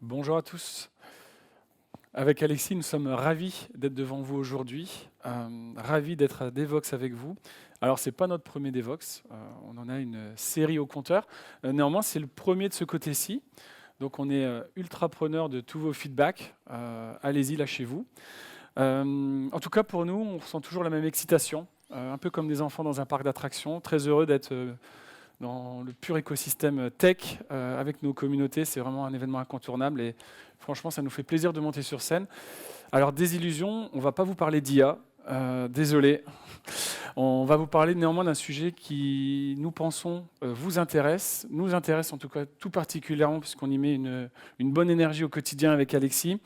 Bonjour à tous. Avec Alexis, nous sommes ravis d'être devant vous aujourd'hui, ravis d'être à Devox avec vous. Alors, ce n'est pas notre premier Devox, on en a une série au compteur. Néanmoins, c'est le premier de ce côté-ci. Donc, on est ultra preneur de tous vos feedbacks. Allez-y, lâchez-vous. En tout cas, pour nous, on ressent toujours la même excitation, un peu comme des enfants dans un parc d'attractions. Très heureux d'être dans le pur écosystème tech avec nos communautés. C'est vraiment un événement incontournable et franchement, ça nous fait plaisir de monter sur scène. Alors, désillusion, on ne va pas vous parler d'IA, désolé. On va vous parler néanmoins d'un sujet qui, nous pensons, vous intéresse, nous intéresse en tout cas tout particulièrement puisqu'on y met une bonne énergie au quotidien avec Alexis.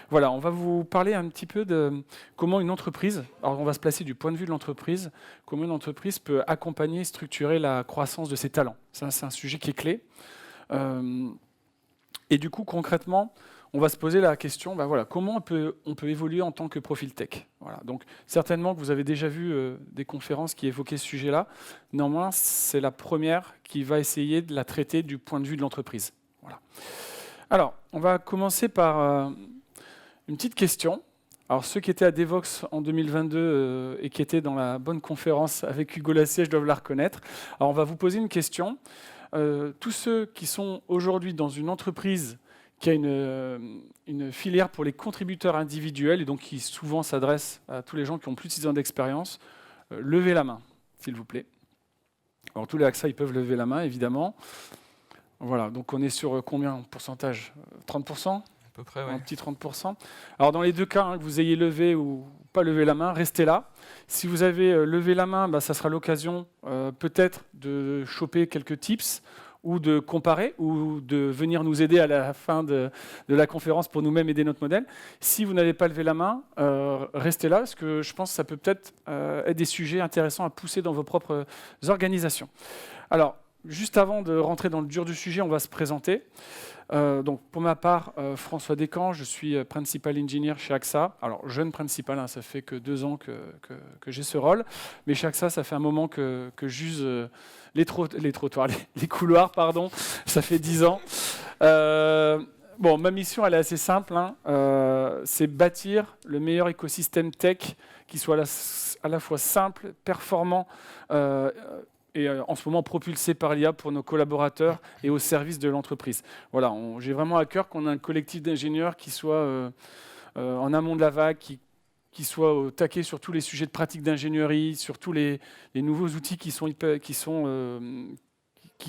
Voilà, on va vous parler un petit peu de comment une entreprise, alors on va se placer du point de vue de l'entreprise, comment une entreprise peut accompagner et structurer la croissance de ses talents. Ça, c'est un sujet qui est clé. Et du coup, concrètement, on va se poser la question, voilà, comment on peut évoluer en tant que profil tech. Voilà. Donc, certainement que vous avez déjà vu des conférences qui évoquaient ce sujet-là. Néanmoins, c'est la première qui va essayer de la traiter du point de vue de l'entreprise. Voilà. Alors, on va commencer par une petite question. Alors, ceux qui étaient à Devox en 2022 et qui étaient dans la bonne conférence avec Hugo Lassiège doivent la reconnaître. Alors, on va vous poser une question. Tous ceux qui sont aujourd'hui dans une entreprise qui a une filière pour les contributeurs individuels et donc qui souvent s'adresse à tous les gens qui ont plus de 6 ans d'expérience, levez la main, s'il vous plaît. Alors, tous les AXA, ils peuvent lever la main, évidemment. Voilà, donc on est sur combien en pourcentage 30%? À peu près, Un ouais. petit 30%. Alors dans les deux cas, que vous ayez levé ou pas levé la main, restez là. Si vous avez levé la main, ça sera l'occasion peut-être de choper quelques tips ou de comparer ou de venir nous aider à la fin de la conférence pour nous-mêmes aider notre modèle. Si vous n'avez pas levé la main, restez là parce que je pense que ça peut peut-être être des sujets intéressants à pousser dans vos propres organisations. Alors, juste avant de rentrer dans le dur du sujet, on va se présenter. Donc pour ma part, François Descamps, je suis Principal Engineer chez AXA. Alors jeune principal, ça fait que 2 ans que j'ai ce rôle, mais chez AXA, ça fait un moment que j'use les trottoirs, les couloirs, pardon, ça fait 10 ans. Bon, ma mission, elle est assez simple, c'est bâtir le meilleur écosystème tech qui soit à la fois simple, performant, et en ce moment propulsé par l'IA pour nos collaborateurs et au service de l'entreprise. Voilà, j'ai vraiment à cœur qu'on ait un collectif d'ingénieurs qui soit en amont de la vague, qui soit au taquet sur tous les sujets de pratique d'ingénierie, sur tous les nouveaux outils qui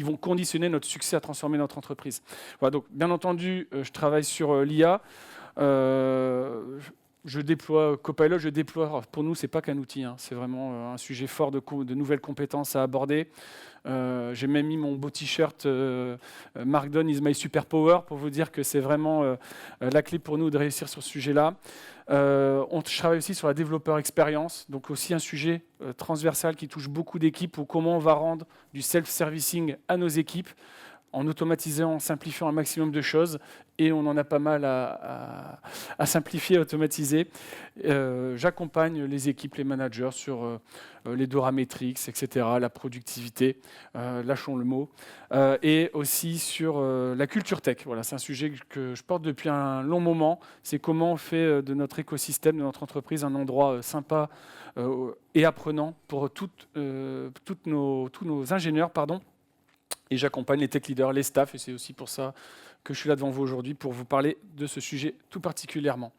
vont conditionner notre succès à transformer notre entreprise. Voilà, donc, bien entendu, je travaille sur l'IA. Je déploie Copilot, pour nous, ce n'est pas qu'un outil, c'est vraiment un sujet fort de nouvelles compétences à aborder. J'ai même mis mon beau t-shirt Markdown is my superpower pour vous dire que c'est vraiment la clé pour nous de réussir sur ce sujet-là. On travaille aussi sur la développeur expérience, donc aussi un sujet transversal qui touche beaucoup d'équipes, ou comment on va rendre du self-servicing à nos équipes en automatisant, en simplifiant un maximum de choses, et on en a pas mal à simplifier, à automatiser. J'accompagne les équipes, les managers sur les Dora Metrics, etc., la productivité, lâchons le mot, et aussi sur la culture tech. Voilà, c'est un sujet que je porte depuis un long moment. C'est comment on fait de notre écosystème, de notre entreprise, un endroit sympa et apprenant pour tous nos ingénieurs, et j'accompagne les tech leaders, les staffs, et c'est aussi pour ça que je suis là devant vous aujourd'hui, pour vous parler de ce sujet tout particulièrement.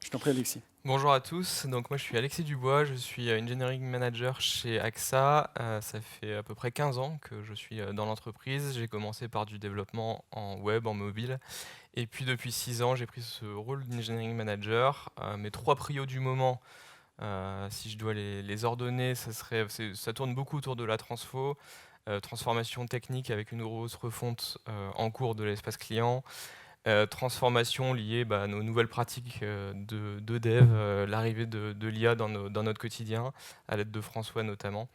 Je t'en prie, Alexis. Bonjour à tous, donc moi je suis Alexis Dubois, je suis Engineering Manager chez AXA. Ça fait à peu près 15 ans que je suis dans l'entreprise. J'ai commencé par du développement en web, en mobile. Et puis depuis 6 ans, j'ai pris ce rôle d'Engineering Manager. Mes 3 prios du moment, si je dois les ordonner, ça tourne beaucoup autour de la transfo. Transformation technique avec une grosse refonte en cours de l'espace client, transformation liée à nos nouvelles pratiques de dev, l'arrivée de l'IA dans notre quotidien, à l'aide de François notamment,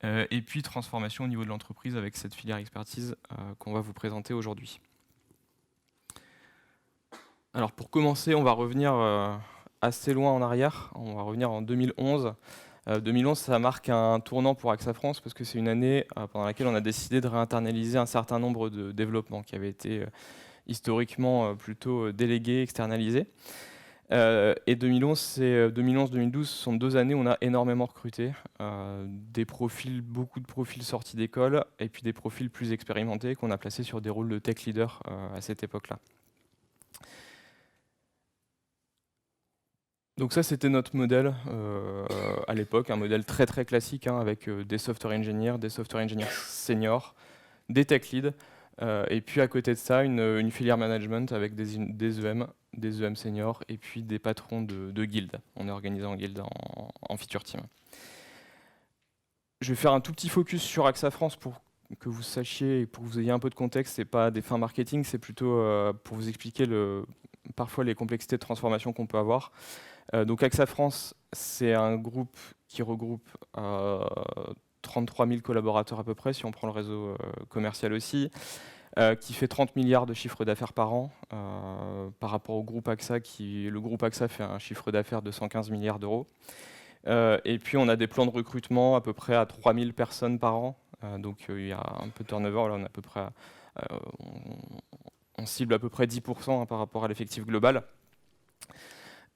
et puis transformation au niveau de l'entreprise avec cette filière expertise qu'on va vous présenter aujourd'hui. Alors pour commencer, on va revenir assez loin en arrière, on va revenir en 2011. 2011, ça marque un tournant pour AXA France parce que c'est une année pendant laquelle on a décidé de réinternaliser un certain nombre de développements qui avaient été historiquement plutôt délégués, externalisés. Et 2011-2012 sont 2 années où on a énormément recruté, beaucoup de profils sortis d'école, et puis des profils plus expérimentés qu'on a placés sur des rôles de tech leader à cette époque-là. Donc ça, c'était notre modèle à l'époque, un modèle très très classique, hein, avec des software engineers seniors, des tech leads, et puis à côté de ça, une filière management avec des EM seniors, et puis des patrons de guildes. On est organisé en guildes, en feature team. Je vais faire un tout petit focus sur AXA France pour que vous sachiez et pour que vous ayez un peu de contexte. Ce n'est pas des fins marketing, c'est plutôt pour vous expliquer parfois les complexités de transformation qu'on peut avoir. Donc AXA France, c'est un groupe qui regroupe 33 000 collaborateurs à peu près, si on prend le réseau commercial aussi, qui fait 30 milliards de chiffre d'affaires par an, par rapport au groupe AXA, le groupe AXA fait un chiffre d'affaires de 115 milliards d'euros. Et puis on a des plans de recrutement à peu près à 3 000 personnes par an, donc il y a un peu de turnover, là on est à peu près on cible à peu près 10% par rapport à l'effectif global.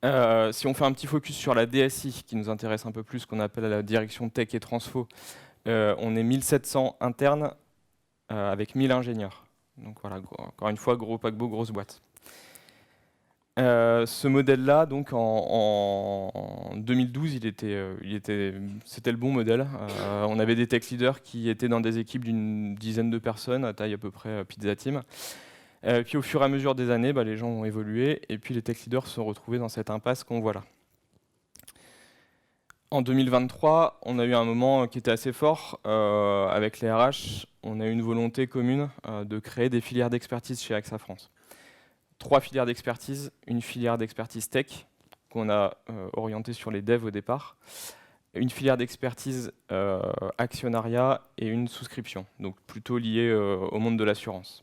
Si on fait un petit focus sur la DSI, qui nous intéresse un peu plus, qu'on appelle la direction tech et transfo, on est 1700 internes avec 1000 ingénieurs. Donc voilà, encore une fois, gros paquebot, grosse boîte. Ce modèle-là, donc en 2012, c'était le bon modèle. On avait des tech leaders qui étaient dans des équipes d'une dizaine de personnes, à taille à peu près pizza team. Puis au fur et à mesure des années, les gens ont évolué et puis les tech leaders se sont retrouvés dans cette impasse qu'on voit là. En 2023, on a eu un moment qui était assez fort avec les RH. On a eu une volonté commune de créer des filières d'expertise chez AXA France. 3 filières d'expertise, une filière d'expertise tech qu'on a orientée sur les devs au départ, une filière d'expertise actionnariat et une souscription, donc plutôt liée au monde de l'assurance.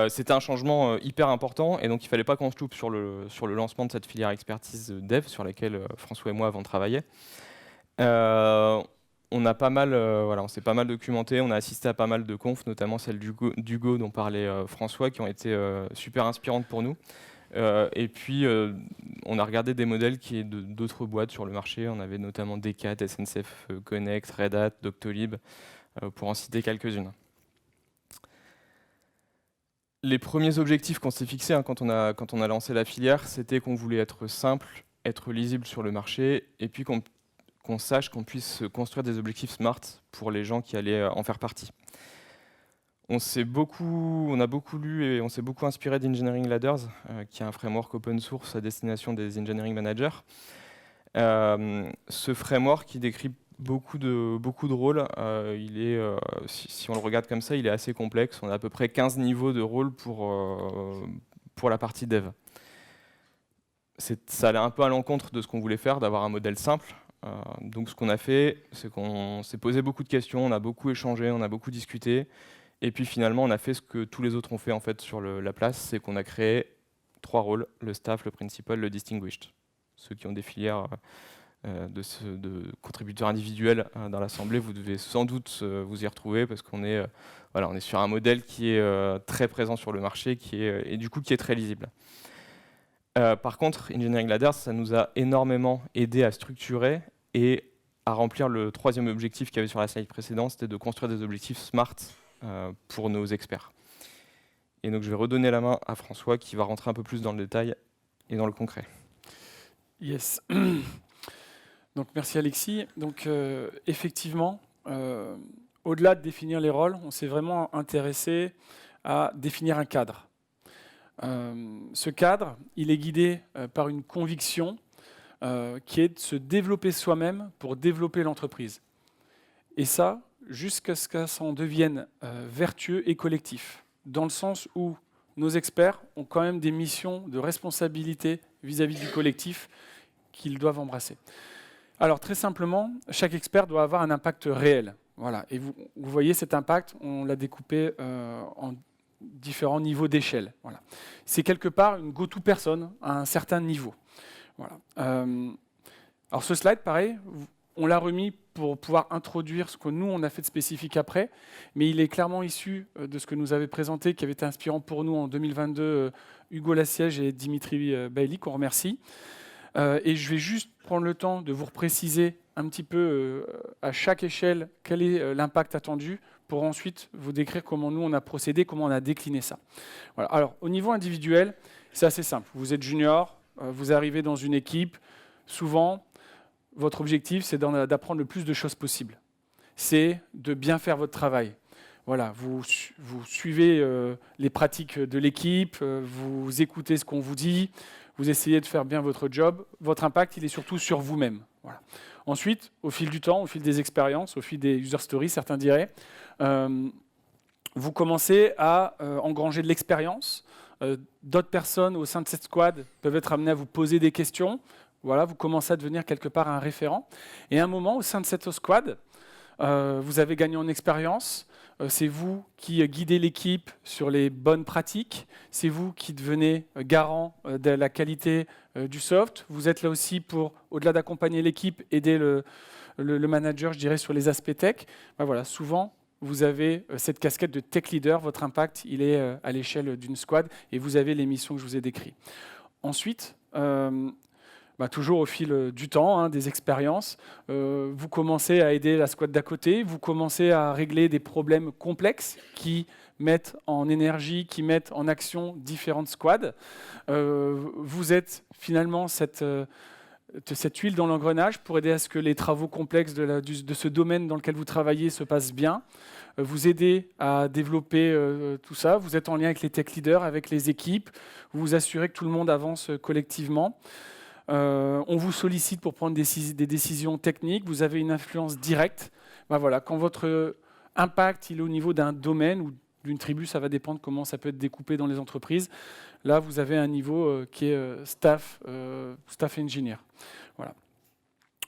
C'était un changement hyper important et donc il ne fallait pas qu'on se loupe sur le lancement de cette filière expertise dev sur laquelle François et moi avons travaillé. On s'est pas mal documenté, on a assisté à pas mal de confs, notamment celle d'Hugo dont parlait François, qui ont été super inspirantes pour nous. Et puis on a regardé des modèles d'autres boîtes sur le marché. On avait notamment Decat, SNCF Connect, Red Hat, Doctolib, pour en citer quelques-unes. Les premiers objectifs qu'on s'est fixés quand on a lancé la filière, c'était qu'on voulait être simple, être lisible sur le marché, et puis qu'on sache qu'on puisse construire des objectifs SMART pour les gens qui allaient en faire partie. On a beaucoup lu et on s'est beaucoup inspiré d'Engineering Ladders, qui est un framework open source à destination des engineering managers. Ce framework qui décrit beaucoup de rôles, si on le regarde comme ça, il est assez complexe. On a à peu près 15 niveaux de rôles pour la partie dev. Ça allait un peu à l'encontre de ce qu'on voulait faire, d'avoir un modèle simple. Donc ce qu'on a fait, c'est qu'on s'est posé beaucoup de questions, on a beaucoup échangé, on a beaucoup discuté. Et puis finalement, on a fait ce que tous les autres ont fait en fait, sur la place, c'est qu'on a créé 3 rôles, le staff, le principal, le distinguished. Ceux qui ont des filières de contributeurs individuels dans l'Assemblée, vous devez sans doute vous y retrouver parce qu'on est sur un modèle qui est très présent sur le marché et du coup qui est très lisible. Par contre, Engineering Ladders, ça nous a énormément aidé à structurer et à remplir le 3e objectif qu'il y avait sur la slide précédente, c'était de construire des objectifs SMART pour nos experts. Et donc je vais redonner la main à François qui va rentrer un peu plus dans le détail et dans le concret. Yes. Donc merci Alexis. Donc effectivement, au-delà de définir les rôles, on s'est vraiment intéressé à définir un cadre. Ce cadre, il est guidé par une conviction qui est de se développer soi-même pour développer l'entreprise. Et ça, jusqu'à ce que ça en devienne vertueux et collectif, dans le sens où nos experts ont quand même des missions de responsabilité vis-à-vis du collectif qu'ils doivent embrasser. Alors très simplement, chaque expert doit avoir un impact réel. Voilà. Et vous voyez cet impact, on l'a découpé en différents niveaux d'échelle. Voilà. C'est quelque part une go-to personne à un certain niveau. Voilà. Alors ce slide, pareil, on l'a remis pour pouvoir introduire ce que nous, on a fait de spécifique après, mais il est clairement issu de ce que nous avait présenté, qui avait été inspirant pour nous en 2022, Hugo Lassiège et Dimitri Bailly, qu'on remercie. Et je vais juste prendre le temps de vous préciser un petit peu à chaque échelle quel est l'impact attendu pour ensuite vous décrire comment nous on a procédé, comment on a décliné ça. Voilà. Alors au niveau individuel, c'est assez simple. Vous êtes junior, vous arrivez dans une équipe, souvent votre objectif c'est d'apprendre le plus de choses possible. C'est de bien faire votre travail. Voilà, vous suivez les pratiques de l'équipe, vous écoutez ce qu'on vous dit, vous essayez de faire bien votre job. Votre impact, il est surtout sur vous-même. Voilà. Ensuite, au fil du temps, au fil des expériences, au fil des user stories, certains diraient, vous commencez à engranger de l'expérience. D'autres personnes au sein de cette squad peuvent être amenées à vous poser des questions. Voilà, vous commencez à devenir quelque part un référent. Et à un moment, au sein de cette squad, vous avez gagné en expérience. C'est vous qui guidez l'équipe sur les bonnes pratiques. C'est vous qui devenez garant de la qualité du soft. Vous êtes là aussi pour, au-delà d'accompagner l'équipe, aider le manager, je dirais, sur les aspects tech. Ben voilà, souvent, vous avez cette casquette de tech leader. Votre impact, il est à l'échelle d'une squad et vous avez les missions que je vous ai décrites. Ensuite, toujours au fil du temps, des expériences, vous commencez à aider la squad d'à côté, vous commencez à régler des problèmes complexes qui mettent en énergie, qui mettent en action différentes squads. Vous êtes finalement cette huile dans l'engrenage pour aider à ce que les travaux complexes de ce domaine dans lequel vous travaillez se passent bien. Vous aidez à développer tout ça. Vous êtes en lien avec les tech leaders, avec les équipes. Vous vous assurez que tout le monde avance collectivement. On vous sollicite pour prendre des décisions techniques, vous avez une influence directe. Voilà, quand votre impact il est au niveau d'un domaine ou d'une tribu, ça va dépendre comment ça peut être découpé dans les entreprises. Là, vous avez un niveau qui est staff engineer. Voilà.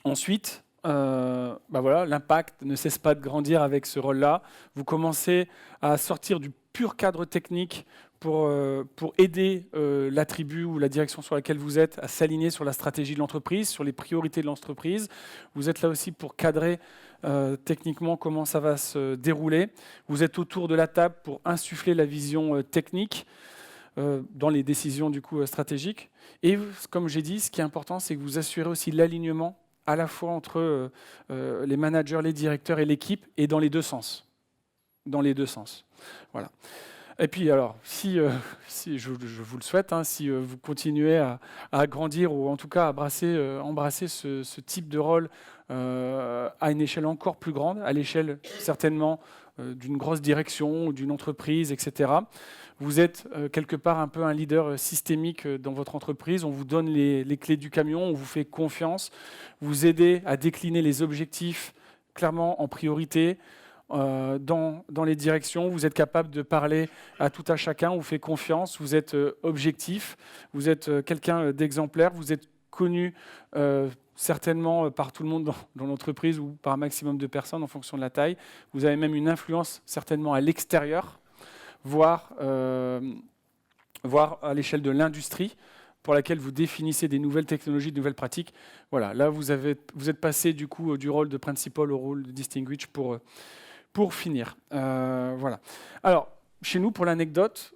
Ensuite, l'impact ne cesse pas de grandir avec ce rôle-là. Vous commencez à sortir du pur cadre technique pour aider la tribu ou la direction sur laquelle vous êtes à s'aligner sur la stratégie de l'entreprise, sur les priorités de l'entreprise. Vous êtes là aussi pour cadrer techniquement comment ça va se dérouler. Vous êtes autour de la table pour insuffler la vision technique dans les décisions du coup, stratégiques. Et comme j'ai dit, ce qui est important, c'est que vous assurez aussi l'alignement à la fois entre les managers, les directeurs et l'équipe, et dans les deux sens. Dans les deux sens. Voilà. Et puis alors, si je vous le souhaite, si vous continuez à grandir ou en tout cas à embrasser ce type de rôle à une échelle encore plus grande, à l'échelle certainement d'une grosse direction ou d'une entreprise, etc. Vous êtes quelque part un peu un leader systémique dans votre entreprise. On vous donne les clés du camion, on vous fait confiance, vous aidez à décliner les objectifs clairement en priorité. Dans les directions, vous êtes capable de parler à tout à chacun, on vous fait confiance, vous êtes objectif, vous êtes quelqu'un d'exemplaire, vous êtes connu certainement par tout le monde dans l'entreprise ou par un maximum de personnes en fonction de la taille. Vous avez même une influence certainement à l'extérieur, voire à l'échelle de l'industrie, pour laquelle vous définissez des nouvelles technologies, de nouvelles pratiques. Voilà, là vous êtes passé du coup du rôle de principal au rôle de distinguished pour finir. Voilà. Alors, chez nous, pour l'anecdote,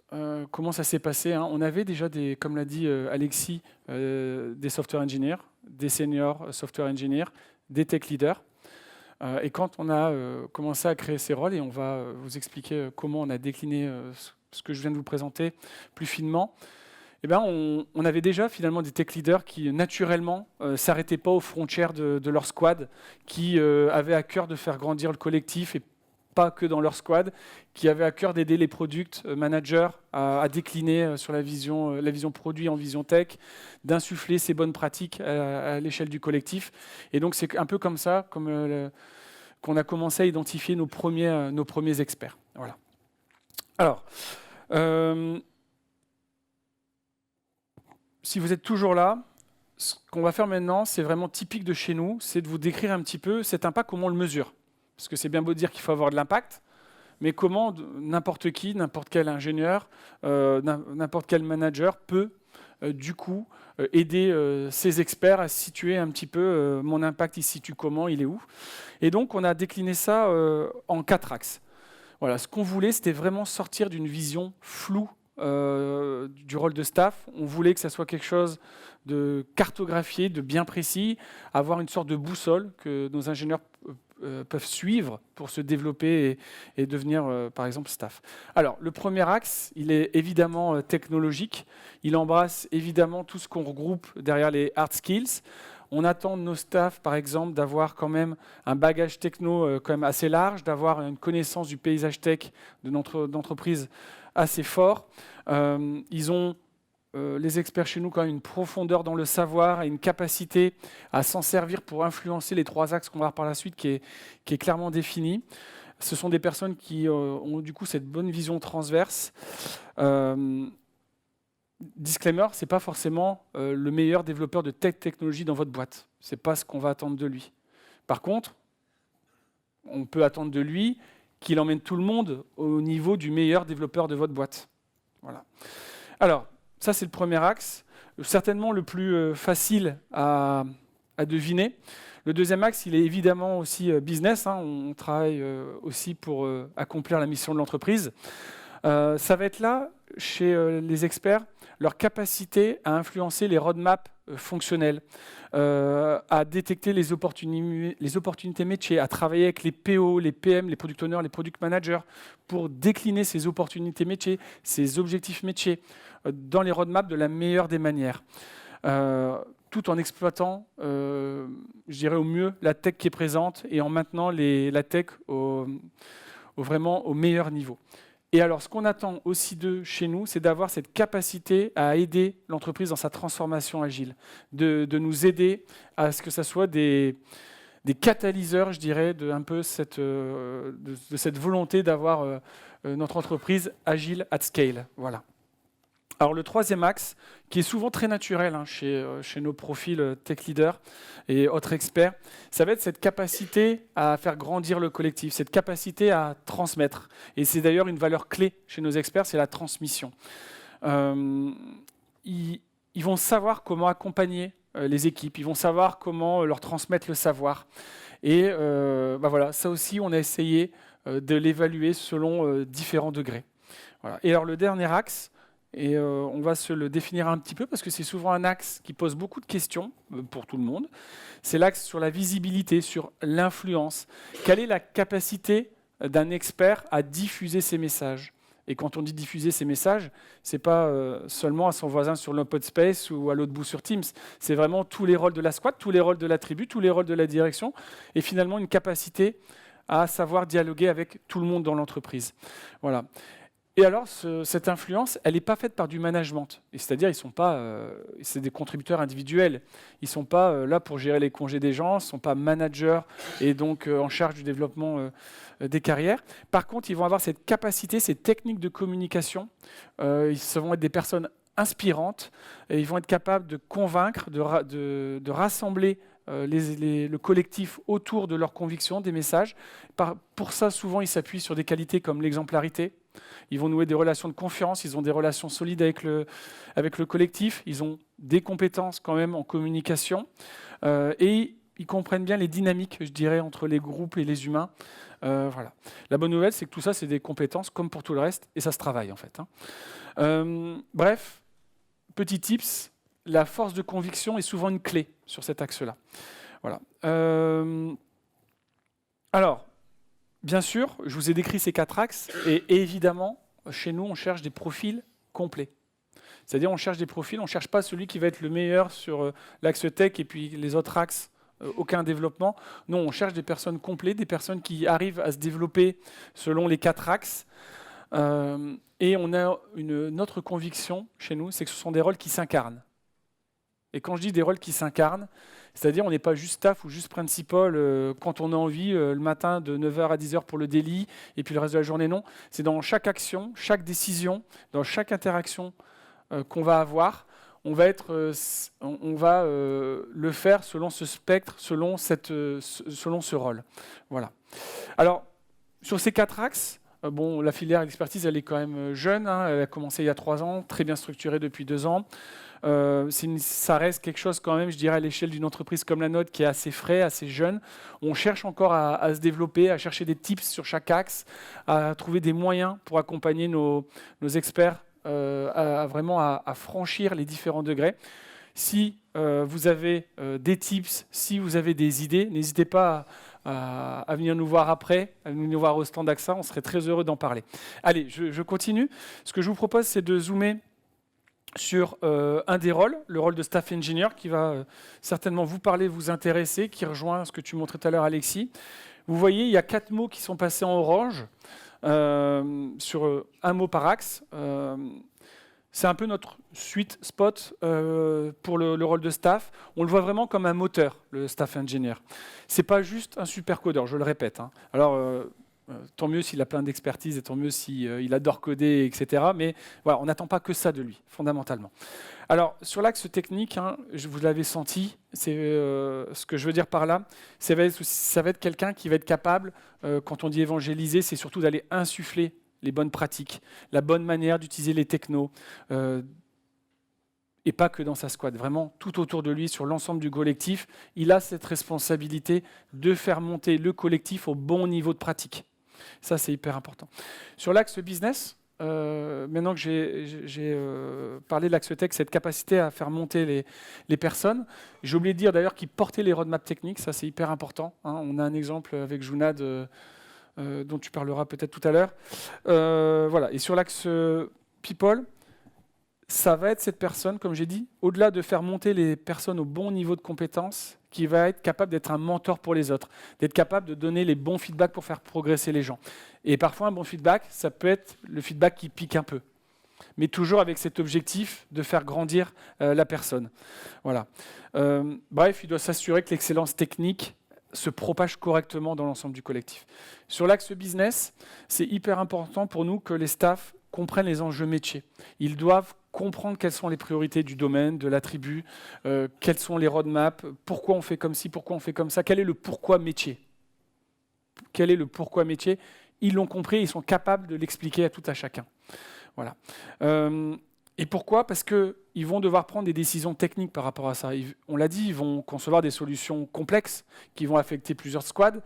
comment ça s'est passé, on avait déjà, comme l'a dit Alexis, des software engineers, des seniors software engineers, des tech leaders. Et quand on a commencé à créer ces rôles, et on va vous expliquer comment on a décliné ce que je viens de vous présenter plus finement, on avait déjà finalement des tech leaders qui naturellement s'arrêtaient pas aux frontières de leur squad, qui avaient à cœur de faire grandir le collectif et pas que dans leur squad, qui avaient à cœur d'aider les product managers à décliner sur la vision produit en vision tech, d'insuffler ces bonnes pratiques à l'échelle du collectif. Et donc c'est un peu comme ça qu'on a commencé à identifier nos premiers experts. Voilà. Alors, si vous êtes toujours là, ce qu'on va faire maintenant, c'est vraiment typique de chez nous, c'est de vous décrire un petit peu cet impact, comment on le mesure. Parce que c'est bien beau de dire qu'il faut avoir de l'impact, mais comment n'importe qui, n'importe quel ingénieur, n'importe quel manager peut du coup, aider ces experts à situer un petit peu mon impact, il se situe comment, il est où. Et donc, on a décliné ça en 4 axes. Voilà, ce qu'on voulait, c'était vraiment sortir d'une vision floue du rôle de staff. On voulait que ça soit quelque chose de cartographié, de bien précis, avoir une sorte de boussole que nos ingénieurs peuvent suivre pour se développer et devenir, par exemple, staff. Alors, le premier axe, il est évidemment technologique. Il embrasse évidemment tout ce qu'on regroupe derrière les hard skills. On attend de nos staffs, par exemple, d'avoir quand même un bagage techno quand même assez large, d'avoir une connaissance du paysage tech de notre entreprise assez fort. Ils ont, les experts chez nous, quand même une profondeur dans le savoir et une capacité à s'en servir pour influencer les 3 axes qu'on va voir par la suite, qui est clairement définie. Ce sont des personnes qui ont du coup cette bonne vision transverse. Disclaimer, ce n'est pas forcément le meilleur développeur de technologie dans votre boîte. Ce n'est pas ce qu'on va attendre de lui. Par contre, on peut attendre de lui qu'il emmène tout le monde au niveau du meilleur développeur de votre boîte. Voilà. Alors, ça c'est le premier axe, certainement le plus facile à deviner. Le deuxième axe, il est évidemment aussi business. On travaille aussi pour accomplir la mission de l'entreprise. Ça va être là, chez les experts, leur capacité à influencer les roadmaps fonctionnels, à détecter les opportunités métiers, à travailler avec les PO, les PM, les product owners, les product managers, pour décliner ces opportunités métiers, ces objectifs métiers, dans les roadmaps de la meilleure des manières. Tout en exploitant, je dirais au mieux, la tech qui est présente et en maintenant la tech vraiment au meilleur niveau. Et alors, ce qu'on attend aussi d'eux chez nous, c'est d'avoir cette capacité à aider l'entreprise dans sa transformation agile, de nous aider à ce que ça soit des catalyseurs, je dirais, de cette volonté d'avoir notre entreprise agile at scale. Voilà. Alors le troisième axe, qui est souvent très naturel chez nos profils tech leaders et autres experts, ça va être cette capacité à faire grandir le collectif, cette capacité à transmettre. Et c'est d'ailleurs une valeur clé chez nos experts, c'est la transmission. Ils vont savoir comment accompagner les équipes, ils vont savoir comment leur transmettre le savoir. Et voilà, ça aussi, on a essayé de l'évaluer selon différents degrés. Voilà. Et alors le dernier axe, et on va se le définir un petit peu parce que c'est souvent un axe qui pose beaucoup de questions pour tout le monde. C'est l'axe sur la visibilité, sur l'influence. Quelle est la capacité d'un expert à diffuser ses messages ? Et quand on dit diffuser ses messages, ce n'est pas seulement à son voisin sur l'open space ou à l'autre bout sur Teams. C'est vraiment tous les rôles de la squad, tous les rôles de la tribu, tous les rôles de la direction et finalement une capacité à savoir dialoguer avec tout le monde dans l'entreprise. Voilà. Et alors, cette influence, elle n'est pas faite par du management. C'est-à-dire, c'est des contributeurs individuels. Ils ne sont pas là pour gérer les congés des gens, ils ne sont pas managers et donc en charge du développement des carrières. Par contre, ils vont avoir cette capacité, ces techniques de communication. Ils vont être des personnes inspirantes et ils vont être capables de convaincre, de rassembler le collectif autour de leurs convictions, des messages. Pour ça, souvent, ils s'appuient sur des qualités comme l'exemplarité. Ils vont nouer des relations de confiance, ils ont des relations solides avec le collectif, ils ont des compétences quand même en communication et ils comprennent bien les dynamiques, je dirais, entre les groupes et les humains. Voilà. La bonne nouvelle, c'est que tout ça, c'est des compétences comme pour tout le reste et ça se travaille en fait. Bref, petit tips, la force de conviction est souvent une clé sur cet axe-là. Voilà. Alors, bien sûr, je vous ai décrit ces 4 axes et évidemment, chez nous, on cherche des profils complets. C'est-à-dire, on cherche des profils, on ne cherche pas celui qui va être le meilleur sur l'axe tech et puis les autres axes, aucun développement. Non, on cherche des personnes complètes, des personnes qui arrivent à se développer selon les 4 axes. Et on a une autre conviction chez nous, c'est que ce sont des rôles qui s'incarnent. Et quand je dis des rôles qui s'incarnent, c'est-à-dire on n'est pas juste staff ou juste principal quand on a envie le matin de 9h à 10h pour le daily et puis le reste de la journée, non. C'est dans chaque action, chaque décision, dans chaque interaction qu'on va avoir, on va le faire selon ce spectre, selon ce rôle. Voilà. Alors, sur ces 4 axes, la filière d'expertise, elle est quand même jeune. Elle a commencé il y a 3 ans, très bien structurée depuis 2 ans. Ça reste quelque chose quand même, je dirais, à l'échelle d'une entreprise comme la nôtre qui est assez frais, assez jeune. On cherche encore à se développer, à chercher des tips sur chaque axe, à trouver des moyens pour accompagner nos experts vraiment à franchir les différents degrés. Si vous avez des tips, si vous avez des idées, n'hésitez pas à venir nous voir après, à venir nous voir au stand AXA, on serait très heureux d'en parler. Allez, je continue. Ce que je vous propose, c'est de zoomer sur un des rôles, le rôle de staff engineer, qui va certainement vous parler, vous intéresser, qui rejoint ce que tu montrais tout à l'heure, Alexis. Vous voyez, il y a 4 mots qui sont passés en orange, sur un mot par axe. C'est un peu notre sweet spot pour le rôle de staff. On le voit vraiment comme un moteur, le staff engineer. Ce n'est pas juste un super codeur, je le répète. Hein. Alors, tant mieux s'il a plein d'expertise et tant mieux s'il adore coder, etc. Mais voilà, on n'attend pas que ça de lui, fondamentalement. Alors, sur l'axe technique, hein, vous l'avez senti, ce que je veux dire par là, ça va être quelqu'un qui va être capable, quand on dit évangéliser, c'est surtout d'aller insuffler les bonnes pratiques, la bonne manière d'utiliser les technos, et pas que dans sa squad, vraiment tout autour de lui, sur l'ensemble du collectif. Il a cette responsabilité de faire monter le collectif au bon niveau de pratique. Ça, c'est hyper important. Sur l'axe business, maintenant que j'ai parlé de l'axe tech, cette capacité à faire monter les personnes, j'ai oublié de dire d'ailleurs qu'ils portaient les roadmaps techniques, ça c'est hyper important. Hein. On a un exemple avec Junad, dont tu parleras peut-être tout à l'heure. Voilà. Et sur l'axe people, ça va être cette personne, comme j'ai dit, au-delà de faire monter les personnes au bon niveau de compétence, qui va être capable d'être un mentor pour les autres, d'être capable de donner les bons feedbacks pour faire progresser les gens. Et parfois, un bon feedback, ça peut être le feedback qui pique un peu, mais toujours avec cet objectif de faire grandir la personne. Voilà. Bref, il doit s'assurer que l'excellence technique se propage correctement dans l'ensemble du collectif. Sur l'axe business, c'est hyper important pour nous que les staffs comprennent les enjeux métiers. Ils doivent comprendre quelles sont les priorités du domaine, de l'attribut, quels sont les roadmaps, pourquoi on fait comme ci, pourquoi on fait comme ça, quel est le pourquoi métier. Quel est le pourquoi métier? Ils l'ont compris, ils sont capables de l'expliquer à tout à chacun. Voilà. Et pourquoi? Parce qu'ils vont devoir prendre des décisions techniques par rapport à ça. On l'a dit, ils vont concevoir des solutions complexes qui vont affecter plusieurs squads.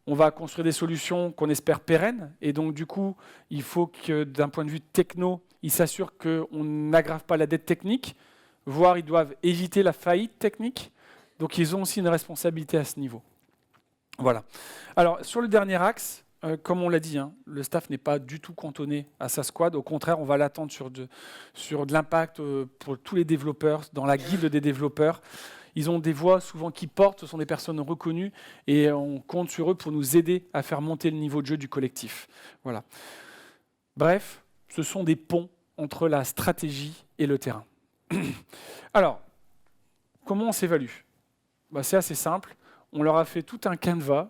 On va construire des solutions qu'on espère pérennes. Et donc, du coup, il faut que, d'un point de vue techno, ils s'assurent qu'on n'aggrave pas la dette technique, voire ils doivent éviter la faillite technique. Donc, ils ont aussi une responsabilité à ce niveau. Voilà. Alors, sur le dernier axe, comme on l'a dit, hein, le staff n'est pas du tout cantonné à sa squad. Au contraire, on va l'attendre sur de l'impact pour tous les développeurs, dans la guilde des développeurs. Ils ont des voix souvent qui portent, ce sont des personnes reconnues et on compte sur eux pour nous aider à faire monter le niveau de jeu du collectif. Voilà. Bref, ce sont des ponts entre la stratégie et le terrain. Alors, comment on s'évalue? C'est assez simple. On leur a fait tout un canevas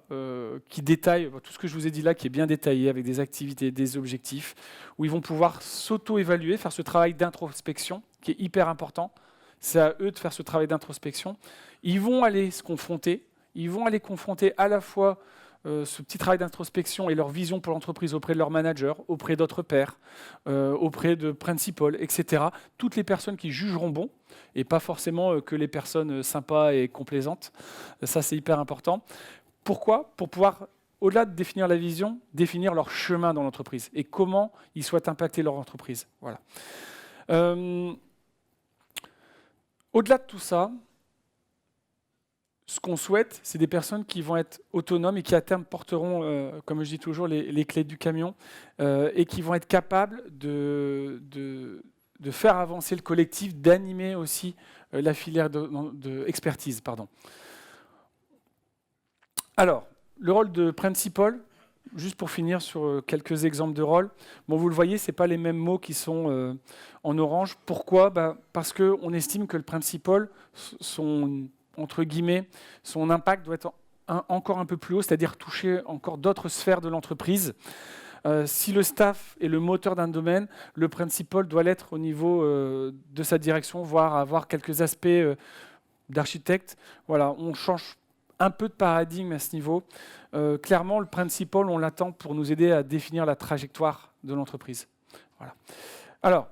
qui détaille tout ce que je vous ai dit là, qui est bien détaillé avec des activités, des objectifs, où ils vont pouvoir s'auto-évaluer, faire ce travail d'introspection qui est hyper important. C'est à eux de faire ce travail d'introspection. Ils vont aller se confronter, ils vont aller confronter à la fois ce petit travail d'introspection et leur vision pour l'entreprise auprès de leur manager, auprès d'autres pairs, auprès de principals, etc. Toutes les personnes qui jugeront bon, et pas forcément que les personnes sympas et complaisantes. Ça, c'est hyper important. Pourquoi? Pour pouvoir, au-delà de définir la vision, définir leur chemin dans l'entreprise et comment ils souhaitent impacter leur entreprise. Voilà. Au-delà de tout ça, ce qu'on souhaite, c'est des personnes qui vont être autonomes et qui à terme porteront, comme je dis toujours, les clés du camion et qui vont être capables de faire avancer le collectif, d'animer aussi la filière d'expertise. Alors, le rôle de principal, juste pour finir sur quelques exemples de rôles. Bon, vous le voyez, ce n'est pas les mêmes mots qui sont en orange. Pourquoi? Parce qu'on estime que le principal, entre guillemets, son impact doit être encore un peu plus haut, c'est-à-dire toucher encore d'autres sphères de l'entreprise. Si le staff est le moteur d'un domaine, le principal doit l'être au niveau de sa direction, voire avoir quelques aspects d'architecte. Voilà, on change un peu de paradigme à ce niveau. Clairement, le principal, on l'attend pour nous aider à définir la trajectoire de l'entreprise. Voilà. Alors,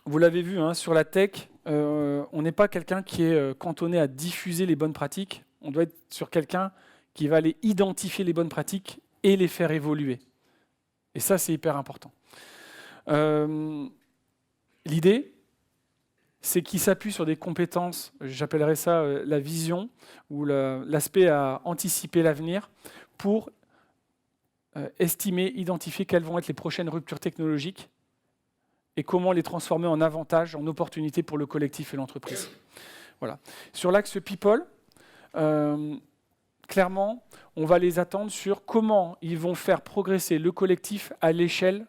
Vous l'avez vu, hein, sur la tech, on n'est pas quelqu'un qui est cantonné à diffuser les bonnes pratiques. On doit être sur quelqu'un qui va aller identifier les bonnes pratiques et les faire évoluer. Et ça, c'est hyper important. L'idée, c'est qu'il s'appuie sur des compétences, j'appellerais ça la vision, ou l'aspect à anticiper l'avenir, pour estimer, identifier quelles vont être les prochaines ruptures technologiques et comment les transformer en avantages, en opportunités pour le collectif et l'entreprise. Voilà. Sur l'axe people, clairement, on va les attendre sur comment ils vont faire progresser le collectif à l'échelle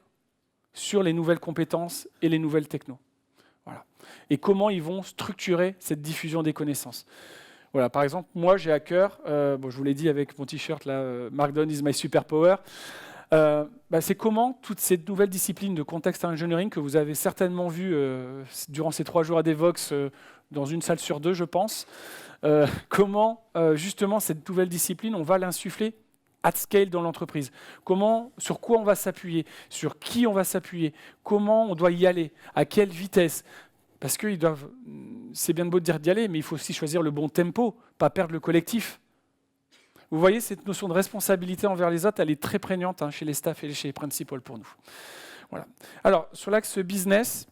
sur les nouvelles compétences et les nouvelles technos. Voilà. Et comment ils vont structurer cette diffusion des connaissances. Voilà, par exemple, moi j'ai à cœur, je vous l'ai dit avec mon t-shirt là, Markdown is my superpower, c'est comment toutes ces nouvelles disciplines de context engineering que vous avez certainement vues durant ces 3 jours à Devoxx, dans une salle sur 2, je pense, comment justement cette nouvelle discipline, on va l'insuffler at scale dans l'entreprise. Sur quoi on va s'appuyer, sur qui on va s'appuyer, comment on doit y aller, à quelle vitesse. Parce que c'est bien beau de dire d'y aller, mais il faut aussi choisir le bon tempo, pas perdre le collectif. Vous voyez, cette notion de responsabilité envers les autres, elle est très prégnante chez les staffs et chez les principals pour nous. Voilà. Alors, sur l'axe business,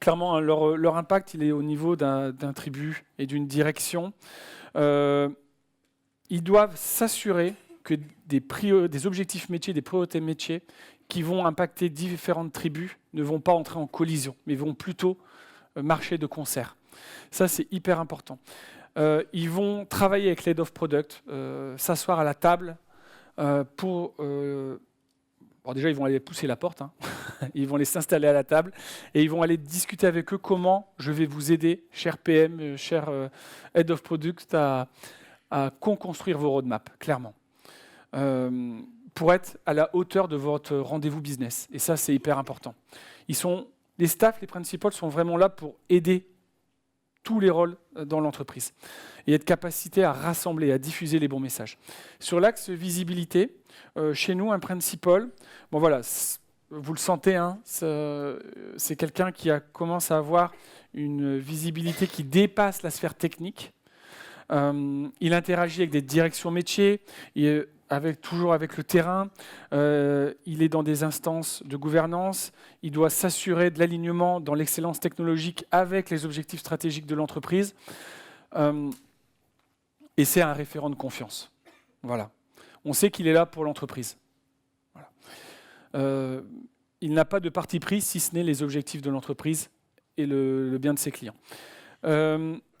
clairement, leur impact, il est au niveau d'un tribut et d'une direction. Ils doivent s'assurer que des objectifs métiers, des priorités métiers qui vont impacter différentes tribus ne vont pas entrer en collision, mais vont plutôt marcher de concert. Ça, c'est hyper important. Ils vont travailler avec l'Head of Product, s'asseoir à la table pour... déjà, ils vont aller pousser la porte, ils vont aller s'installer à la table et ils vont aller discuter avec eux comment je vais vous aider, cher PM, cher Head of Product, à co-construire vos roadmaps, clairement. Pour être à la hauteur de votre rendez-vous business. Et ça, c'est hyper important. Les staffs, les principals sont vraiment là pour aider tous les rôles dans l'entreprise et être capacité à rassembler, à diffuser les bons messages. Sur l'axe visibilité, chez nous, un principal, vous le sentez, c'est quelqu'un qui commence à avoir une visibilité qui dépasse la sphère technique. Il interagit avec des directions métiers, toujours avec le terrain, il est dans des instances de gouvernance, il doit s'assurer de l'alignement dans l'excellence technologique avec les objectifs stratégiques de l'entreprise, et c'est un référent de confiance. Voilà. On sait qu'il est là pour l'entreprise. Voilà. Il n'a pas de parti pris si ce n'est les objectifs de l'entreprise et le bien de ses clients.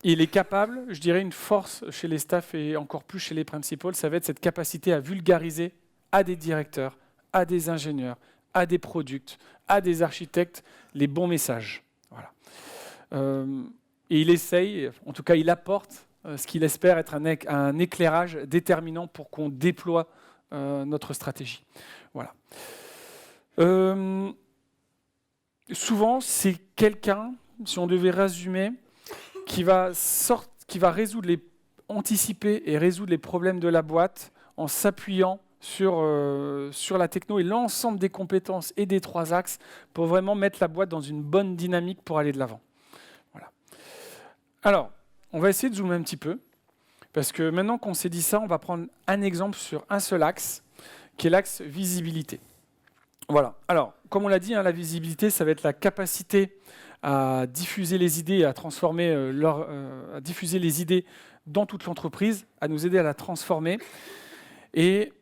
Il est capable, je dirais une force chez les staffs et encore plus chez les principals, ça va être cette capacité à vulgariser à des directeurs, à des ingénieurs, à des products, à des architectes, les bons messages. Voilà. Et il essaye, en tout cas il apporte ce qu'il espère être un éclairage déterminant pour qu'on déploie notre stratégie. Voilà. Souvent, c'est quelqu'un, si on devait résumer, qui va anticiper et résoudre les problèmes de la boîte en s'appuyant sur la techno et l'ensemble des compétences et des 3 axes pour vraiment mettre la boîte dans une bonne dynamique pour aller de l'avant. Voilà. Alors, on va essayer de zoomer un petit peu, parce que maintenant qu'on s'est dit ça, on va prendre un exemple sur un seul axe, qui est l'axe visibilité. Voilà. Alors, comme on l'a dit, la visibilité, ça va être la capacité à diffuser les idées, à transformer à diffuser les idées dans toute l'entreprise, à nous aider à la transformer. Et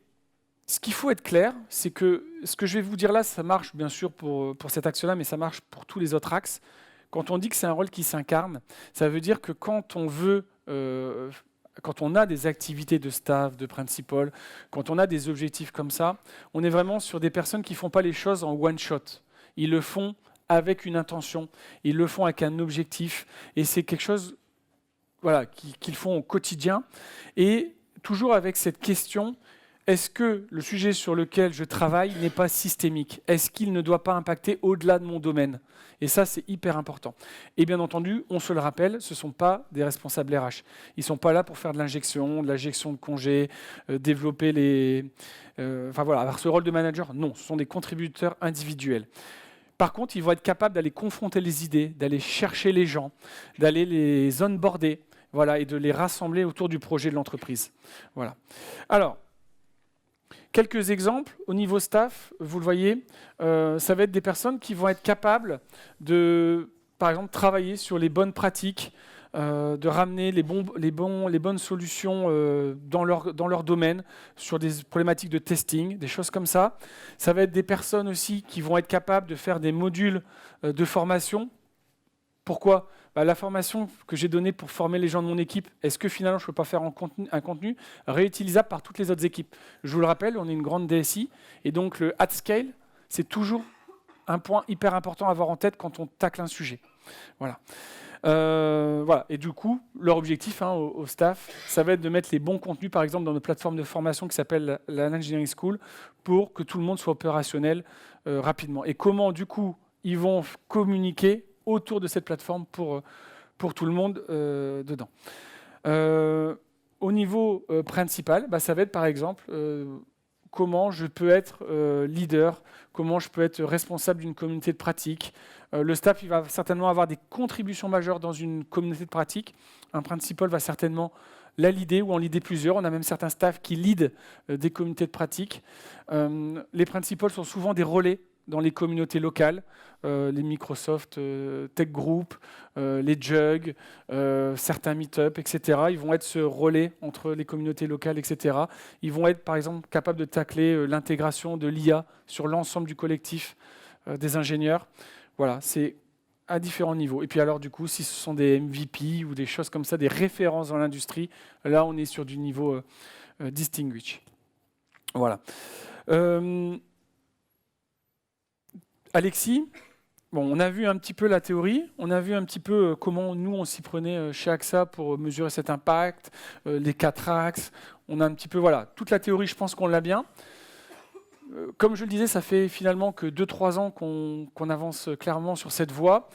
ce qu'il faut être clair, c'est que ce que je vais vous dire là, ça marche bien sûr pour cet axe-là, mais ça marche pour tous les autres axes. Quand on dit que c'est un rôle qui s'incarne, ça veut dire que quand on a des activités de staff, de principal, quand on a des objectifs comme ça, on est vraiment sur des personnes qui ne font pas les choses en one shot. Ils le font avec une intention, ils le font avec un objectif, et c'est quelque chose qu'ils font au quotidien, et toujours avec cette question, est-ce que le sujet sur lequel je travaille n'est pas systémique? Est-ce qu'il ne doit pas impacter au-delà de mon domaine? Et ça, c'est hyper important. Et bien entendu, on se le rappelle, ce ne sont pas des responsables RH. Ils ne sont pas là pour faire de l'injection de congés, développer avoir ce rôle de manager. Non, ce sont des contributeurs individuels. Par contre, ils vont être capables d'aller confronter les idées, d'aller chercher les gens, d'aller les onboarder, voilà, et de les rassembler autour du projet de l'entreprise. Voilà. Alors, quelques exemples au niveau staff, vous le voyez, ça va être des personnes qui vont être capables de, par exemple, travailler sur les bonnes pratiques, de ramener les bonnes solutions dans leur domaine, sur des problématiques de testing, des choses comme ça. Ça va être des personnes aussi qui vont être capables de faire des modules de formation. Pourquoi ? La formation que j'ai donnée pour former les gens de mon équipe, est-ce que finalement je ne peux pas faire un contenu réutilisable par toutes les autres équipes ? Je vous le rappelle, on est une grande DSI, et donc le at scale, c'est toujours un point hyper important à avoir en tête quand on tacle un sujet. Voilà. Voilà. Et du coup, leur objectif au staff, ça va être de mettre les bons contenus, par exemple, dans notre plateforme de formation qui s'appelle la Engineering School, pour que tout le monde soit opérationnel rapidement. Et comment, du coup, ils vont communiquer autour de cette plateforme pour tout le monde dedans. Au niveau principal, ça va être, par exemple, comment je peux être leader, comment je peux être responsable d'une communauté de pratique. Le staff il va certainement avoir des contributions majeures dans une communauté de pratique. Un principal va certainement la leader ou en leader plusieurs. On a même certains staffs qui leadent des communautés de pratique. Les principals sont souvent des relais dans les communautés locales, les Microsoft Tech Group, les Jug, certains Meetup, etc. Ils vont être ce relais entre les communautés locales, etc. Ils vont être, par exemple, capables de tacler l'intégration de l'IA sur l'ensemble du collectif des ingénieurs. Voilà, c'est à différents niveaux. Et puis alors, du coup, si ce sont des MVP ou des choses comme ça, des références dans l'industrie, là, on est sur du niveau distinguished. Voilà. Alexis, bon, on a vu un petit peu la théorie, on a vu un petit peu comment nous on s'y prenait chez AXA pour mesurer cet impact, les 4 axes. On a un petit peu, voilà, toute la théorie, je pense qu'on l'a bien. Comme je le disais, ça fait finalement que 2-3 ans qu'on avance clairement sur cette voie.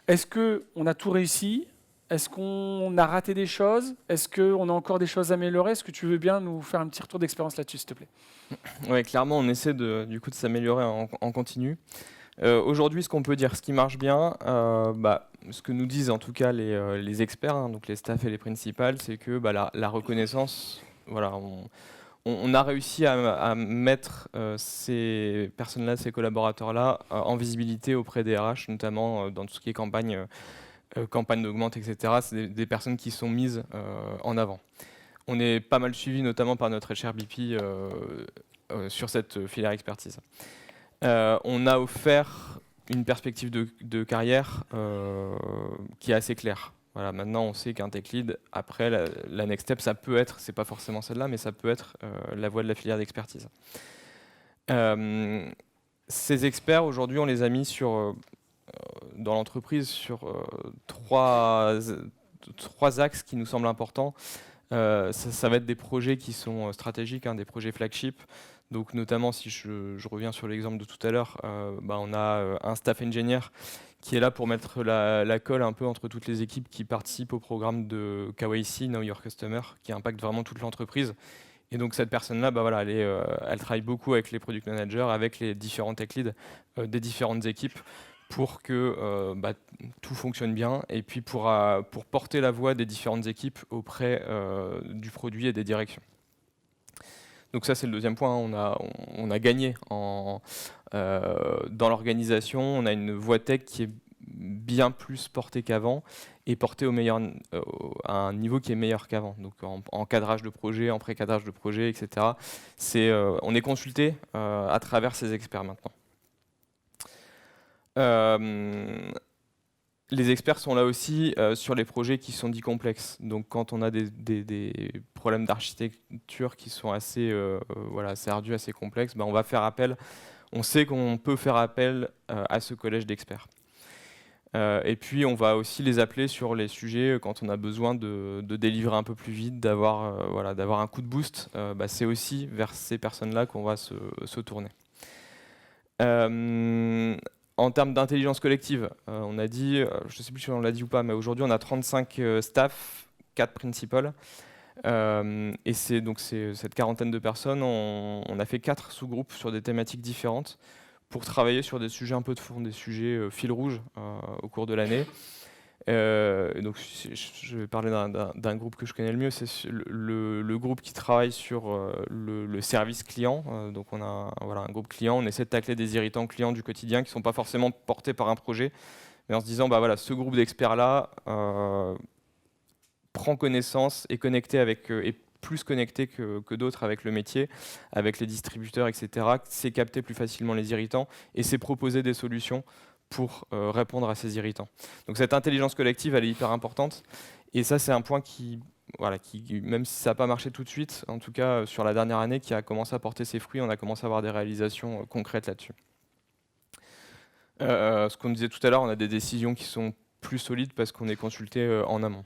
Est-ce qu'on a tout réussi ? Est-ce qu'on a raté des choses ? Est-ce qu'on a encore des choses à améliorer ? Est-ce que tu veux bien nous faire un petit retour d'expérience là-dessus, s'il te plaît ? Oui, clairement, on essaie de s'améliorer en continu. Aujourd'hui, ce qu'on peut dire, ce qui marche bien, ce que nous disent en tout cas les experts, donc les staffs et les principals, c'est que la reconnaissance, voilà, on a réussi à mettre ces personnes-là, ces collaborateurs-là, en visibilité auprès des RH, notamment dans tout ce qui est campagne d'augmente, etc. C'est des personnes qui sont mises en avant. On est pas mal suivi, notamment par notre HRBP sur cette filière expertise. On a offert une perspective de carrière qui est assez claire. Voilà, maintenant, on sait qu'un tech lead, après, la next step, ça peut être, c'est pas forcément celle-là, mais ça peut être la voie de la filière d'expertise. Ces experts, aujourd'hui, on les a mis dans l'entreprise sur trois axes qui nous semblent importants. Ça va être des projets qui sont stratégiques, des projets flagship. Donc notamment, si je reviens sur l'exemple de tout à l'heure, on a un staff engineer qui est là pour mettre la colle un peu entre toutes les équipes qui participent au programme de KYC, Know Your Customer, qui impacte vraiment toute l'entreprise. Et donc cette personne-là, elle travaille beaucoup avec les product managers, avec les différents tech leads des différentes équipes pour que tout fonctionne bien et puis pour porter la voix des différentes équipes auprès du produit et des directions. Donc ça, c'est le deuxième point. On a gagné dans l'organisation. On a une voix tech qui est bien plus portée qu'avant et portée à un niveau qui est meilleur qu'avant. Donc en cadrage de projet, en pré-cadrage de projet, etc. On est consulté à travers ces experts maintenant. Les experts sont là aussi sur les projets qui sont dits complexes. Donc quand on a des problèmes d'architecture qui sont assez ardus, assez complexes, on va faire appel. On sait qu'on peut faire appel à ce collège d'experts. Et puis on va aussi les appeler sur les sujets quand on a besoin de délivrer un peu plus vite, d'avoir un coup de boost. C'est aussi vers ces personnes-là qu'on va se tourner. En termes d'intelligence collective, on a dit, je ne sais plus si on l'a dit ou pas, mais aujourd'hui on a 35 staff, 4 principals. Et c'est cette quarantaine de personnes, on a fait 4 sous-groupes sur des thématiques différentes pour travailler sur des sujets un peu de fond, des sujets fil rouge au cours de l'année. Donc je vais parler d'un groupe que je connais le mieux, c'est le groupe qui travaille sur le service client. Donc on a voilà, un groupe client, on essaie de tacler des irritants clients du quotidien qui ne sont pas forcément portés par un projet, mais en se disant, bah voilà, ce groupe d'experts-là prend connaissance, est connecté avec, est plus connecté que d'autres avec le métier, avec les distributeurs, etc., c'est capter plus facilement les irritants et c'est proposer des solutions pour répondre à ces irritants. Donc cette intelligence collective, elle est hyper importante. Et ça, c'est un point qui, voilà, même si ça n'a pas marché tout de suite, en tout cas sur la dernière année, qui a commencé à porter ses fruits, on a commencé à avoir des réalisations concrètes là-dessus. Ce qu'on disait tout à l'heure, on a des décisions qui sont plus solides parce qu'on est consulté en amont.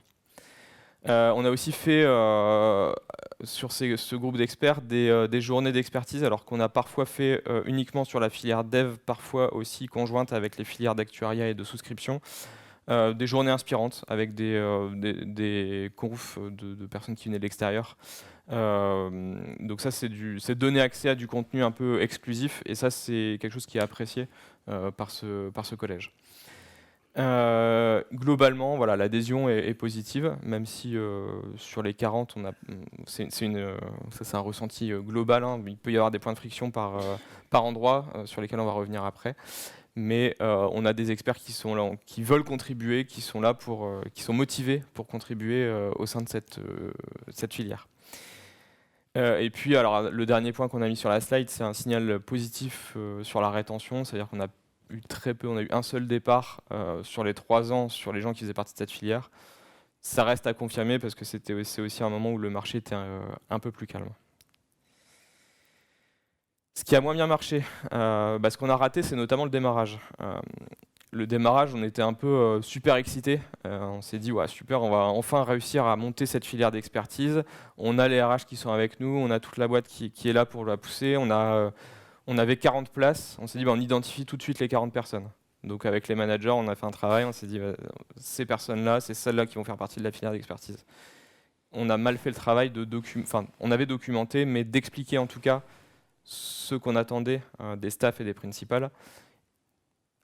On a aussi fait sur ce groupe d'experts des journées d'expertise, alors qu'on a parfois fait uniquement sur la filière dev, parfois aussi conjointe avec les filières d'actuariat et de souscription, des journées inspirantes avec des confs de personnes qui venaient de l'extérieur. Donc ça, c'est donner accès à du contenu un peu exclusif, et ça, c'est quelque chose qui est apprécié par ce collège. Globalement, voilà, l'adhésion est positive, même si sur les 40, c'est un ressenti global. Hein. Il peut y avoir des points de friction par endroit sur lesquels on va revenir après. Mais on a des experts qui sont là, qui veulent contribuer, qui sont là qui sont motivés pour contribuer au sein de cette filière. Et puis, alors, le dernier point qu'on a mis sur la slide, c'est un signal positif sur la rétention, c'est-à-dire qu'on a eu très peu, on a eu un seul départ sur les 3 ans sur les gens qui faisaient partie de cette filière. Ça reste à confirmer parce que c'est aussi un moment où le marché était un peu plus calme. Ce qui a moins bien marché, ce qu'on a raté, c'est notamment le démarrage. Le démarrage, on était un peu super excités. On s'est dit, ouais, super, on va enfin réussir à monter cette filière d'expertise. On a les RH qui sont avec nous, on a toute la boîte qui est là pour la pousser. On avait 40 places, on s'est dit, on identifie tout de suite les 40 personnes. Donc avec les managers, on a fait un travail, on s'est dit, ces personnes-là, c'est celles-là qui vont faire partie de la filière d'expertise. On a mal fait le travail on avait documenté, mais d'expliquer en tout cas ce qu'on attendait des staffs et des principales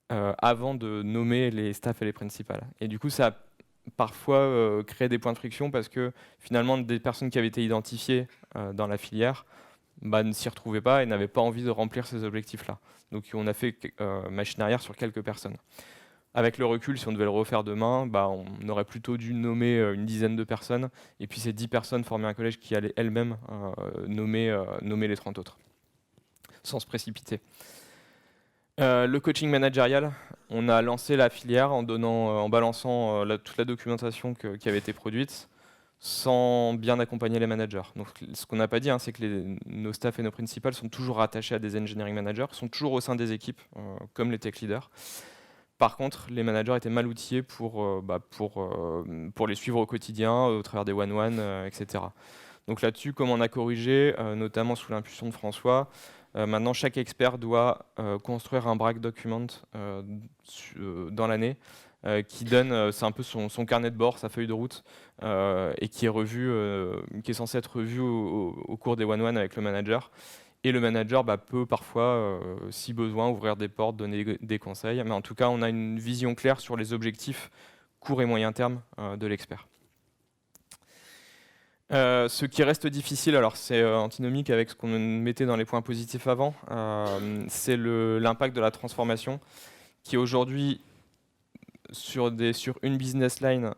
avant de nommer les staffs et les principales. Et du coup, ça a parfois créé des points de friction parce que finalement, des personnes qui avaient été identifiées dans la filière ne s'y retrouvaient pas et n'avaient pas envie de remplir ces objectifs-là. Donc on a fait machine arrière sur quelques personnes. Avec le recul, si on devait le refaire demain, on aurait plutôt dû nommer une dizaine de personnes, et puis ces 10 personnes formaient un collège qui allait elles-mêmes nommer les 30 autres, sans se précipiter. Le coaching managérial, on a lancé la filière en balançant toute la documentation qui avait été produite, sans bien accompagner les managers. Donc, ce qu'on n'a pas dit, c'est que nos staffs et nos principales sont toujours rattachés à des engineering managers, sont toujours au sein des équipes, comme les tech leaders. Par contre, les managers étaient mal outillés pour les suivre au quotidien, au travers des one-one, etc. Donc là-dessus, comme on a corrigé, notamment sous l'impulsion de François, maintenant chaque expert doit construire un brag document dans l'année, qui donne, c'est un peu son carnet de bord, sa feuille de route, et qui est censé être revu au cours des one-one avec le manager. Et le manager peut parfois, si besoin, ouvrir des portes, donner des conseils. Mais en tout cas, on a une vision claire sur les objectifs court et moyen terme de l'expert. Ce qui reste difficile, alors c'est antinomique avec ce qu'on mettait dans les points positifs avant, c'est l'impact de la transformation, qui aujourd'hui, sur une business line,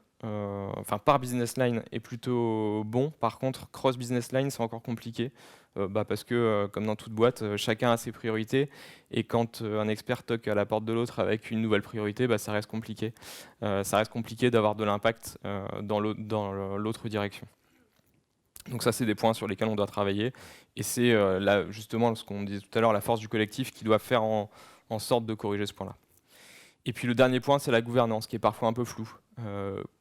par business line, est plutôt bon. Par contre, cross business line, c'est encore compliqué, parce que, comme dans toute boîte, chacun a ses priorités, et quand un expert toque à la porte de l'autre avec une nouvelle priorité, ça reste compliqué. Ça reste compliqué d'avoir de l'impact dans l'autre direction. Donc ça, c'est des points sur lesquels on doit travailler, et c'est justement ce qu'on disait tout à l'heure, la force du collectif qui doit faire en sorte de corriger ce point-là. Et puis le dernier point, c'est la gouvernance, qui est parfois un peu floue.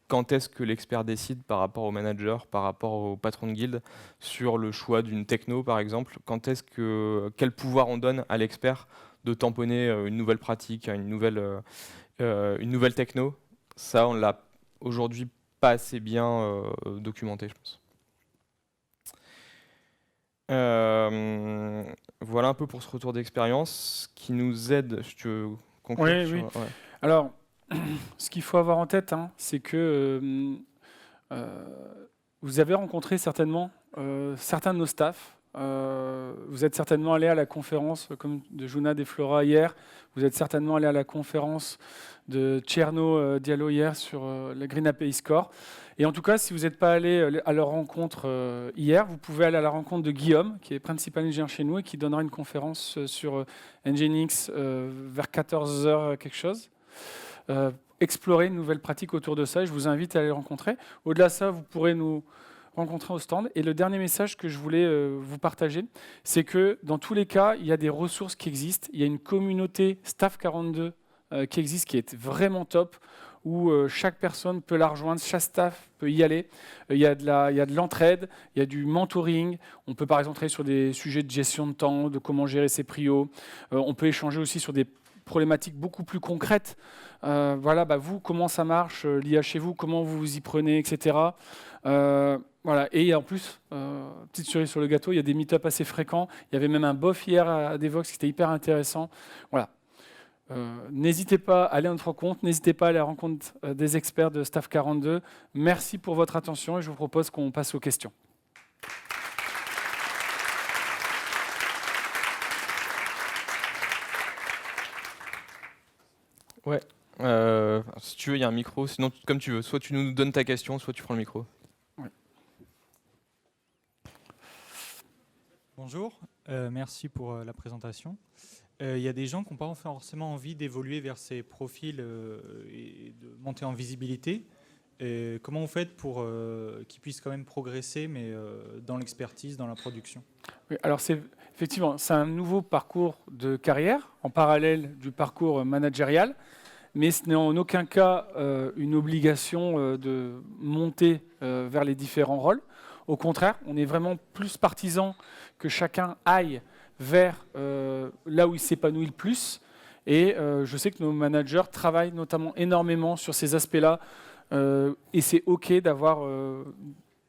Quand est-ce que l'expert décide par rapport au manager, par rapport au patron de guilde, sur le choix d'une techno, par exemple? Quel pouvoir on donne à l'expert de tamponner une nouvelle pratique, une nouvelle techno? Ça, on l'a aujourd'hui pas assez bien documenté, je pense. Voilà un peu pour ce retour d'expérience qui nous aide. Tu veux conclure Oui, sur... oui. Ouais. Alors, ce qu'il faut avoir en tête, hein, c'est que vous avez rencontré certainement certains de nos staffs. Vous êtes certainement allé à la conférence comme de Jouna Deflora hier. Vous êtes certainement allé à la conférence de Tcherno Diallo hier sur le Green API Score. Et en tout cas, si vous n'êtes pas allé à leur rencontre hier, vous pouvez aller à la rencontre de Guillaume, qui est principal ingénieur chez nous et qui donnera une conférence sur Nginx vers 14 h quelque chose. Explorer une nouvelle pratique autour de ça. Je vous invite à aller le rencontrer. Au-delà de ça, vous pourrez nous rencontrer au stand. Et le dernier message que je voulais vous partager, c'est que dans tous les cas, il y a des ressources qui existent. Il y a une communauté Staff 42 qui existe, qui est vraiment top, où chaque personne peut la rejoindre, chaque staff peut y aller. Il y a de l'entraide, il y a du mentoring. On peut par exemple travailler sur des sujets de gestion de temps, de comment gérer ses prios. On peut échanger aussi sur des problématiques beaucoup plus concrètes. Voilà, vous, comment ça marche, l'IA chez vous, comment vous vous y prenez, etc. Voilà. Et en plus, petite cerise sur le gâteau, il y a des meet-up assez fréquents. Il y avait même un bof hier à Devox qui était hyper intéressant. Voilà. N'hésitez pas à aller à notre rencontre, n'hésitez pas à aller à la rencontre des experts de Staff 42. Merci pour votre attention et je vous propose qu'on passe aux questions. Ouais. Si tu veux, il y a un micro. Sinon, comme tu veux. Soit tu nous donnes ta question, soit tu prends le micro. Ouais. Bonjour, merci pour la présentation. Il y a des gens qui n'ont pas forcément envie d'évoluer vers ces profils et de monter en visibilité. Et comment vous faites pour qu'ils puissent quand même progresser, mais dans l'expertise, dans la production? Oui, alors effectivement, c'est un nouveau parcours de carrière en parallèle du parcours managérial, mais ce n'est en aucun cas une obligation de monter vers les différents rôles. Au contraire, on est vraiment plus partisan que chacun aille vers là où il s'épanouit le plus. Et je sais que nos managers travaillent notamment énormément sur ces aspects-là. Et c'est OK d'avoir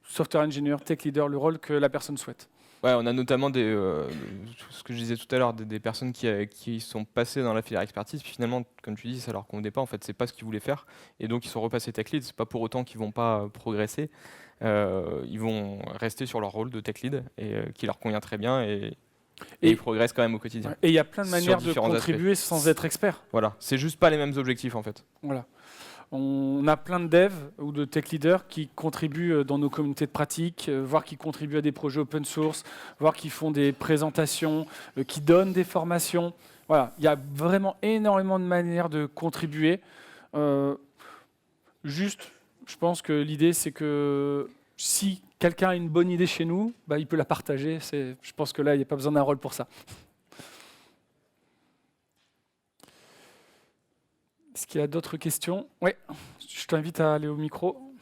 software engineer, tech leader, le rôle que la personne souhaite. Ouais, on a notamment ce que je disais tout à l'heure, des personnes qui sont passées dans la filière expertise, puis finalement, comme tu dis, ça leur convenait pas. En fait, c'est pas ce qu'ils voulaient faire, et donc ils sont repassés tech lead. C'est pas pour autant qu'ils vont pas progresser. Ils vont rester sur leur rôle de tech lead et qui leur convient très bien, et ils progressent quand même au quotidien. Ouais, et il y a plein de manières de contribuer sans être expert. Voilà, c'est juste pas les mêmes objectifs en fait. Voilà. On a plein de devs ou de tech leaders qui contribuent dans nos communautés de pratique, voire qui contribuent à des projets open source, voire qui font des présentations, qui donnent des formations. Voilà, il y a vraiment énormément de manières de contribuer. Juste, je pense que l'idée, c'est que si quelqu'un a une bonne idée chez nous, il peut la partager. Je pense que là, il n'y a pas besoin d'un rôle pour ça. Est-ce qu'il y a d'autres questions? Oui, je t'invite à aller au micro.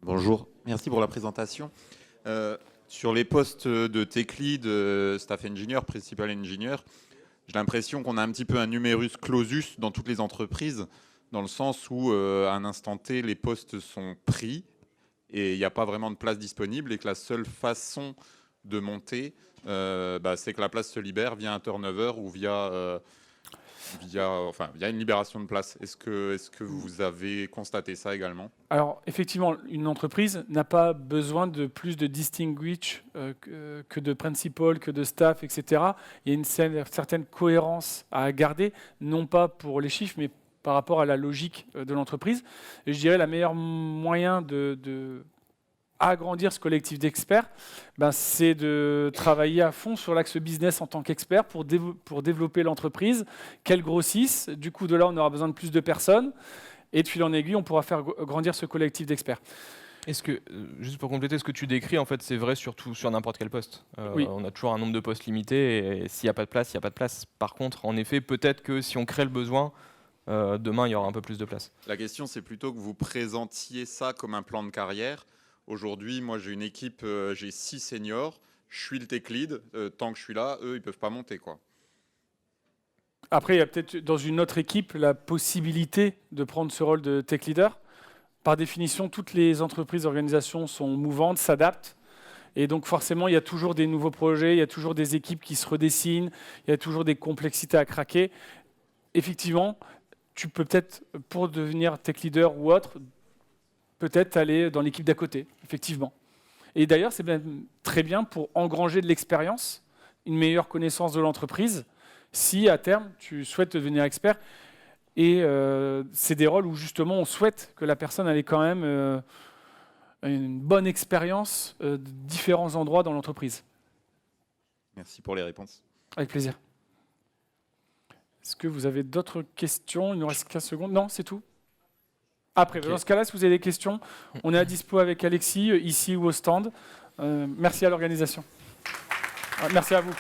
Bonjour, merci pour la présentation. Sur les postes de tech lead, staff engineer, principal engineer, j'ai l'impression qu'on a un petit peu un numerus clausus dans toutes les entreprises, dans le sens où à un instant T, les postes sont pris et il n'y a pas vraiment de place disponible et que la seule façon de monter, c'est que la place se libère via un turnover ou via une libération de place. Est-ce que vous avez constaté ça également? Alors, effectivement, une entreprise n'a pas besoin de plus de distinguish que de principal, que de staff, etc. Il y a une certaine cohérence à garder, non pas pour les chiffres, mais par rapport à la logique de l'entreprise. Et je dirais le meilleur moyen de agrandir ce collectif d'experts, c'est de travailler à fond sur l'axe business en tant qu'expert pour développer l'entreprise, qu'elle grossisse. Du coup, de là, on aura besoin de plus de personnes. Et de fil en aiguille, on pourra faire grandir ce collectif d'experts. Est-ce que, juste pour compléter, ce que tu décris, en fait, c'est vrai surtout sur n'importe quel poste. Oui. On a toujours un nombre de postes limité, et s'il n'y a pas de place, il n'y a pas de place. Par contre, en effet, peut-être que si on crée le besoin, demain, il y aura un peu plus de place. La question, c'est plutôt que vous présentiez ça comme un plan de carrière. Aujourd'hui, moi, j'ai une équipe, j'ai 6 seniors, je suis le tech lead. Tant que je suis là, eux, ils ne peuvent pas monter, quoi. Après, il y a peut-être dans une autre équipe la possibilité de prendre ce rôle de tech leader. par définition, toutes les entreprises, organisations sont mouvantes, s'adaptent. Et donc forcément, il y a toujours des nouveaux projets, il y a toujours des équipes qui se redessinent, il y a toujours des complexités à craquer. Effectivement, tu peux peut-être, pour devenir tech leader ou autre, peut-être aller dans l'équipe d'à côté, effectivement. Et d'ailleurs, c'est très bien pour engranger de l'expérience, une meilleure connaissance de l'entreprise, si à terme, tu souhaites devenir expert. Et c'est des rôles où justement on souhaite que la personne ait quand même une bonne expérience de différents endroits dans l'entreprise. Merci pour les réponses. Avec plaisir. Est-ce que vous avez d'autres questions? Il nous reste 15 secondes. Non, c'est tout. Après, dans ce cas-là, si vous avez des questions, on est à dispo avec Alexis, ici ou au stand. Merci à l'organisation. Merci à vous.